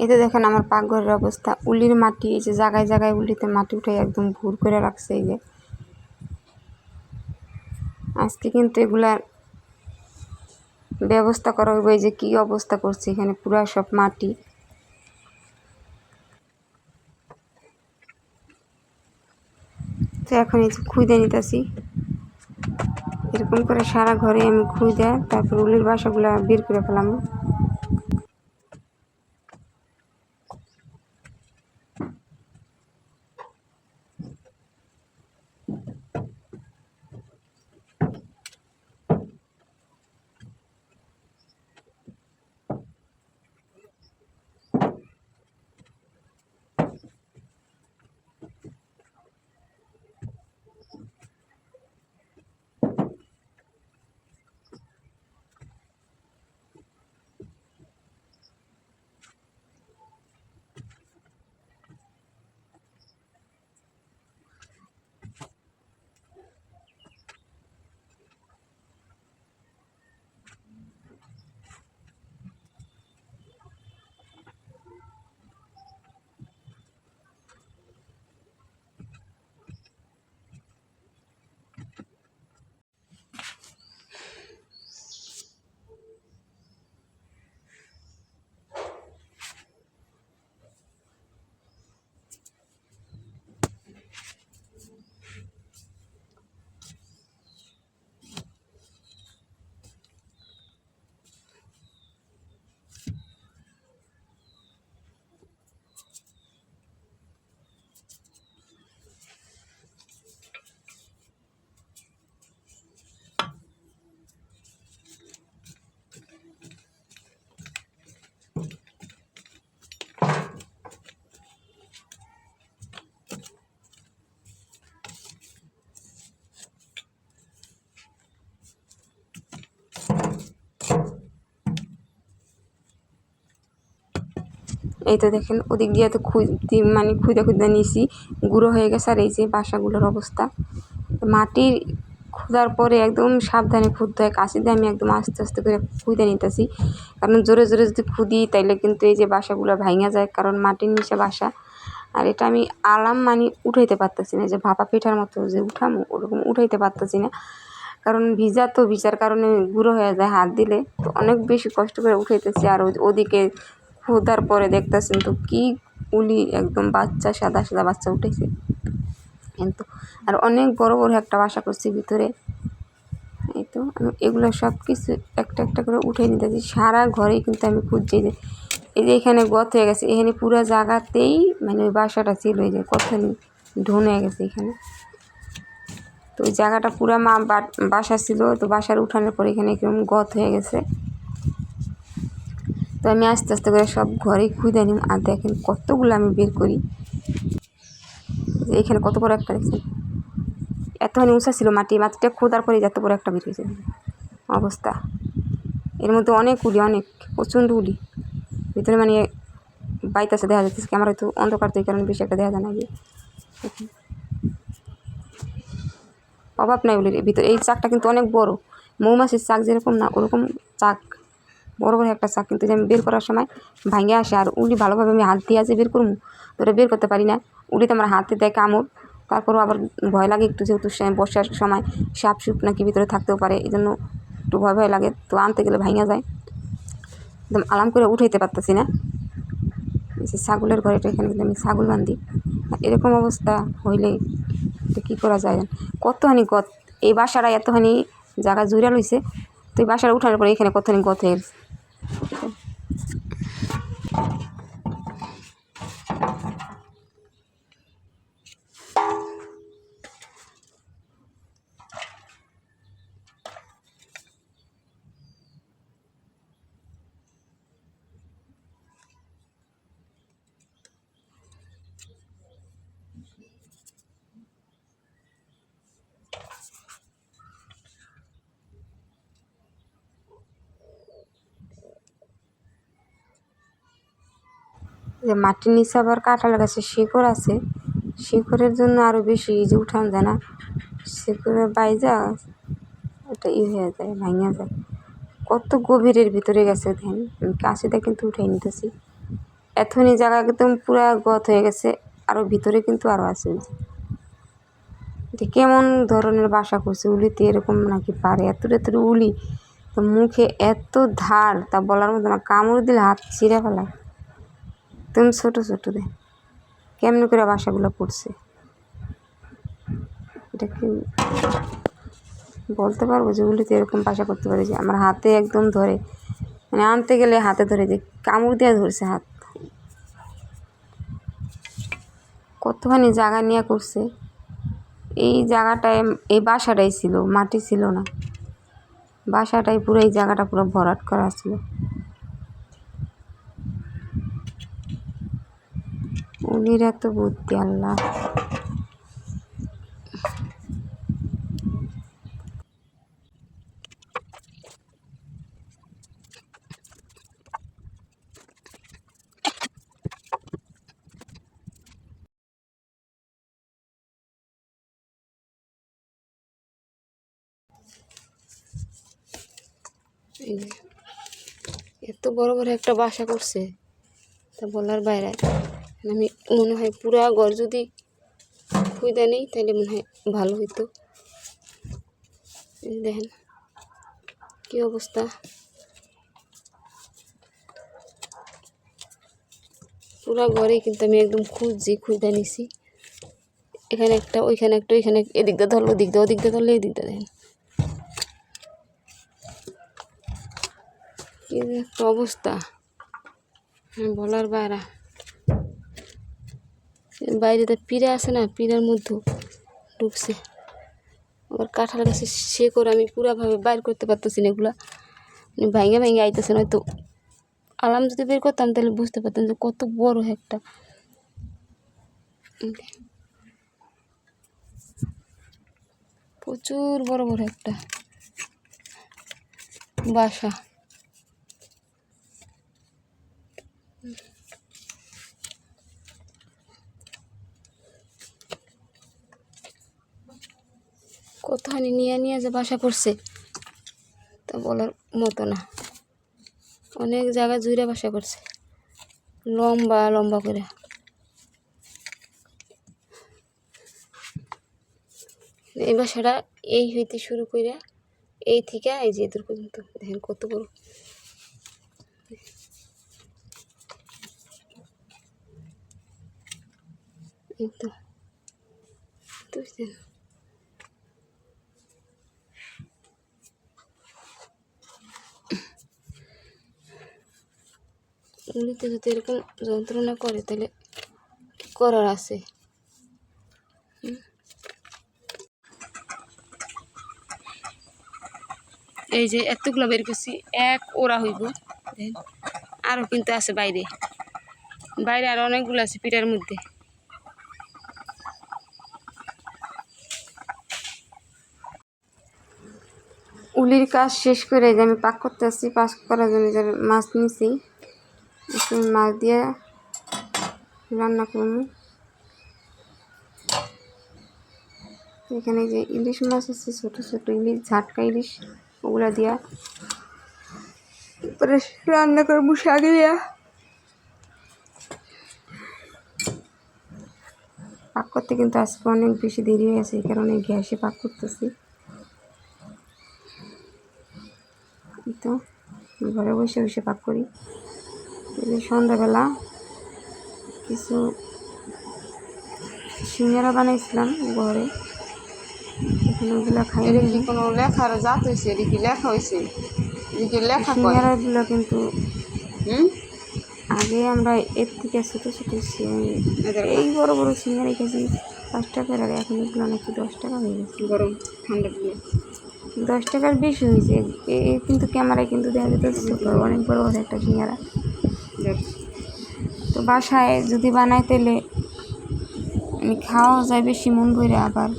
এতে দেখেন আমার পাকঘরের অবস্থা, উলির মাটি, এই যে জায়গায় জায়গায় উলিতে মাটি উঠে একদম ভুর করে রাখছে। এই যে আজকে কিন্তু এগুলার ব্যবস্থা করা হইব। এই যে কী অবস্থা করছে এখানে, পুরা সব মাটি। তো এখন এই যে খুঁজে নিতেছি, এরকম করে সারা ঘরে আমি খুঁজে তারপর উলির বাসাগুলা বের করে ফেলাম। এই তো দেখেন ওদিক দিয়ে তো খুঁজে খুঁজে নিয়েছি, গুঁড়ো হয়ে গেছে। আর এই যে বাসাগুলোর অবস্থা, মাটির খুঁজার পরে একদম সাবধানে খুঁজতে হয়, কাশি দিয়ে আমি একদম আস্তে আস্তে করে খুঁজে নিতেছি। কারণ জোরে জোরে যদি খুঁদি তাইলে কিন্তু এই যে বাসাগুলো ভাঙা যায়, কারণ মাটির নিচে বাসা। আর এটা আমি উঠাইতে পারতেছি না, যে ভাপা পিঠার মতো যে উঠামো ওরকম উঠাইতে পারতেছি না, কারণ ভিজার কারণে গুঁড়ো হয়ে যায় হাত দিলে। তো অনেক বেশি কষ্ট করে উঠাইতেছি। আর ওদিকে খোদার পরে দেখতেছেন তো কি উলি, একদম বাচ্চা, সাদা সাদা বাচ্চা উঠেছে কিন্তু। আর অনেক বড় বড় একটা বাসা করছি ভিতরে। এই তো আমি এগুলো সব কিছু একটা একটা করে উঠে নিতেছি। সারা ঘরেই কিন্তু আমি খুঁজছি, যে এই যে এখানে গত হয়ে গেছে, এখানে পুরো জায়গাতেই মানে ওই বাসাটা ছিল, এই যে কতখানি ঢোন হয়ে গেছে এখানে। তো ওই জায়গাটা পুরা বাসা ছিল, তো বাসার উঠানোর পর এখানে একদম গত হয়ে গেছে। তো আমি আস্তে আস্তে করে সব ঘরেই খুঁজে নিই। আর দেখেন কতগুলো আমি বের করি। এখানে কত বড় একটা দেখছেন, এতখানি উঁচা ছিল মাটিটা খোদার পরে এত বড় একটা বের হয়েছে অবস্থা। এর মধ্যে অনেক উলি, অনেক প্রচণ্ড উলি ভিতরে, মানে বাইতাছে দেখা যাচ্ছে। ক্যামেরা তো অন্ধকার, তো এই কারণে বেশি একটা দেখা যায় না। অভাব নাই উলির ভিতরে। এই চাকটা কিন্তু অনেক বড়, মৌমাছির চাক যেরকম না ওরকম চাক, বড় বড় একটা চাক। কিন্তু যে আমি বের করার সময় ভাঙে আসে। আর উলি ভালোভাবে আমি হাত দিয়ে আছে বের করবো, তো ওটা বের করতে পারি না। উলিতে আমার হাতে দেয় কামড়, তারপরেও আবার ভয় লাগে একটু, যেহেতু বর্ষার সময় সাপ সুপ নাকি ভিতরে থাকতেও পারে, এই জন্য একটু ভয় ভয় লাগে। তো আনতে গেলে ভাঙা যায়, একদম আরাম করে উঠাইতে পারতেছি না। যে ছাগলের ঘরেটা, এখানে কিন্তু আমি ছাগল বান্ধি। এরকম অবস্থা হইলে তো কী করা যায়, কতখানি গত। এই বাসাটা এতখানি জায়গা জুড়ে লইছে, তো এই বাসাটা উঠানোর পরে এখানে কতখানি গত হয়ে গেছে। যে মাটির নিচে আবার কাঁঠাল গাছের শিকড় আছে, শিকড়ের জন্য আরও বেশি যে উঠান যায় না, শিকড়ের বাইজা ওটা হয়ে যায়, ভাঙা যায়। কত গভীরের ভিতরে গেছে দেখেন। আমি কাশিটা কিন্তু উঠাই নিতেছি। এখনই জায়গা একদম পুরা গত হয়ে গেছে, আরও ভিতরে কিন্তু আরও আছে। এটা কেমন ধরনের বাসা করছে, উলিতে এরকম নাকি পারে? এত উলি, তো মুখে এত ধার, তা বলার মতো না। কামড় দিলে হাত ছিঁড়ে ফেলায়। একদম ছোটো ছোটো দেখ কেমনি করে বাসাগুলো করছে। এটা কি বলতে পারবো যে উলিতে এরকম বাসা করতে পারে? যে আমার হাতে একদম ধরে, মানে আনতে গেলে হাতে ধরে যে কামড় দিয়ে ধরছে হাত। কতখানি জায়গা নিয়ে করছে। এই জায়গাটায় এই বাসাটাই ছিল, মাটি ছিল না। বাসাটাই পুরো, এই জায়গাটা পুরো ভরাট করা ছিল। উনির এত বুদ্ধি আল্লাহ। এই যে এত বড় বড় একটা বাসা করছে, তা বলার বাইরে। আমি মনে হয় পুরা ঘর যদি খুঁজে নেই তাহলে মনে হয় ভালো হইতো। দেখেন কি অবস্থা, পুরা ঘরে কিন্তু আমি একদম খুঁজে নিছি। এখানে একটা, ওইখানে একটা, ওইখানে, এদিক দিয়ে ধরলো, ওদিক দিয়ে, ওদিক দিয়ে ধরলে এদিক দিয়ে। দেখেন কি একটা অবস্থা, বলার বাইরে। বাইরে তো পিঁড়া আছে না, পিঁড়ার মধ্যে ঢুকছে। আবার কাঁঠাল গাছে শেকড় আমি পুরাভাবে বাইর করতে পারতেছি না। এগুলা ভাঙে ভাঙে আইতেছে। নয়তো আলাম যদি বের করতাম তাহলে বুঝতে পারতাম যে কত বড় একটা। প্রচুর বড় বড় একটা বাসা। কতখানি নিয়ে যে বাসা করছে তা বলার মতো না। অনেক জায়গায় জুড়ে বাসা করছে, লম্বা লম্বা করে। এই বাসাটা এই হইতে শুরু করে এই থেকে এই যে দূর পর্যন্ত দেখেন কত বড়। এই তো বুঝছেন, উনিতে যদি এরকম যন্ত্রণা করে তাহলে কি করার আছে? এই যে এতগুলো বের করছি, এক ওরা হইব। আরও কিন্তু আছে বাইরে, বাইরে আর অনেকগুলো আছে পিঠার মধ্যে। উলির কাজ শেষ করে যে আমি পাক করতে আসছি, পাক করার জন্য যে মাছ নিছি, মাছ দিয়ে রান্না করবো। এখানে যে ইলিশ মাছ আছে, ছোটো ছোটো ইলিশ, ঝাটকা ইলিশ, ওগুলা দিয়া তারপরে রান্না করবো শাক দিয়া। পাক করতে কিন্তু আজকে অনেক বেশি দেরি হয়ে গেছে, এই কারণে গ্যাসে পাক করতেছি। তো ঘরে বসে বসে পাক করি। সন্ধ্যাবেলা কিছু সিঙ্গারা বানাইছিলাম ঘরে, ওগুলো খাই। এটা কি কোনো লেখার জাত হয়েছে? এটা কি লেখা হয়েছে? এটা কি লেখা? সিঙ্গারাগুলো কিন্তু আগে আমরা এর থেকে ছোটো ছোটো এই বড় বড় সিঙ্গারা খেয়েছি 5 টাকার, আর এখন এগুলো নাকি 10 টাকা হয়ে গেছে। গরম ঠান্ডা দিয়ে 10 টাকার বেশি হয়েছে। কিন্তু ক্যামেরায় কিন্তু দেখা যেতেছে ছোটো, অনেক বড় বড় একটা সিঙ্গারা। তো বাসায় যদি বানাই তাহলে খাওয়া যায় বেশি মন করে, আবার